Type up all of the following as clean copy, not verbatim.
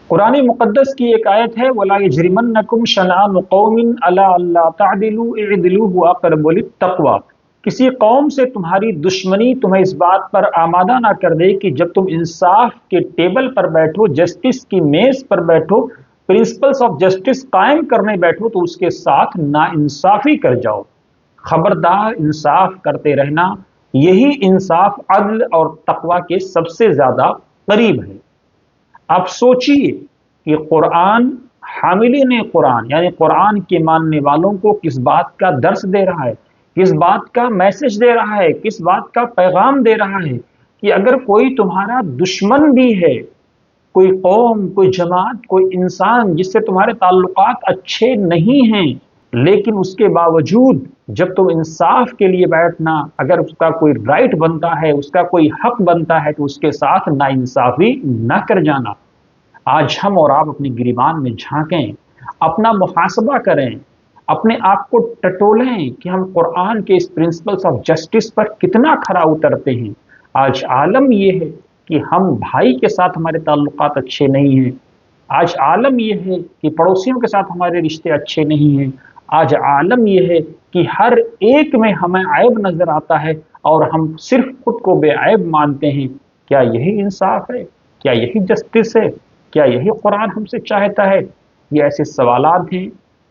قرآن مقدس کی ایک آیت ہے وَلَا يَجْرِمَنَّكُمْ شَنَآنُ قَوْمٍ عَلَىٰ أَلَّا تَعْدِلُوا اعْدِلُوا هُوَ أَقْرَبُ لِلتَّقْوَىٰ۔ کسی قوم سے تمہاری دشمنی تمہیں اس بات پر آمادہ نہ کر دے کہ جب تم انصاف کے ٹیبل پر بیٹھو، جسٹس کی میز پر بیٹھو، پرنسپلس آف جسٹس قائم کرنے بیٹھو تو اس کے ساتھ ناانصافی کر جاؤ۔ خبردار، انصاف کرتے رہنا، یہی انصاف عدل اور تقوی کے سب سے زیادہ قریب ہے۔ آپ سوچئے کہ قرآن حاملین قرآن یعنی قرآن کے ماننے والوں کو کس بات کا درس دے رہا ہے، کس بات کا میسج دے رہا ہے، کس بات کا پیغام دے رہا ہے کہ اگر کوئی تمہارا دشمن بھی ہے، کوئی قوم، کوئی جماعت، کوئی انسان جس سے تمہارے تعلقات اچھے نہیں ہیں، لیکن اس کے باوجود جب تم انصاف کے لیے بیٹھنا، اگر اس کا کوئی رائٹ بنتا ہے، اس کا کوئی حق بنتا ہے تو اس کے ساتھ ناانصافی نہ کر جانا۔ آج ہم اور آپ اپنی گریبان میں جھانکیں، اپنا محاسبہ کریں، اپنے آپ کو ٹٹولیں کہ ہم قرآن کے اس پرنسپلس آف جسٹس پر کتنا کھرا اترتے ہیں۔ آج عالم یہ ہے کہ ہم بھائی کے ساتھ ہمارے تعلقات اچھے نہیں ہیں، آج عالم یہ ہے کہ پڑوسیوں کے ساتھ ہمارے رشتے اچھے نہیں ہیں، آج عالم یہ ہے کہ ہر ایک میں ہمیں عیب نظر آتا ہے اور ہم صرف خود کو بے عیب مانتے ہیں۔ کیا یہی انصاف ہے؟ کیا یہی جسٹس ہے؟ کیا یہی قرآن ہم سے چاہتا ہے؟ یہ ایسے سوالات ہیں،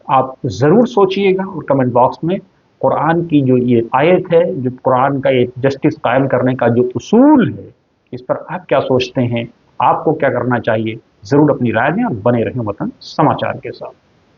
آپ ضرور سوچئے گا اور کمنٹ باکس میں قرآن کی جو یہ آیت ہے، جو قرآن کا یہ جسٹس قائم کرنے کا جو اصول ہے، اس پر آپ کیا سوچتے ہیں؟ آپ کو کیا کرنا چاہیے؟ ضرور اپنی رائے دیں اور بنے رہیں وطن سماچار کے ساتھ۔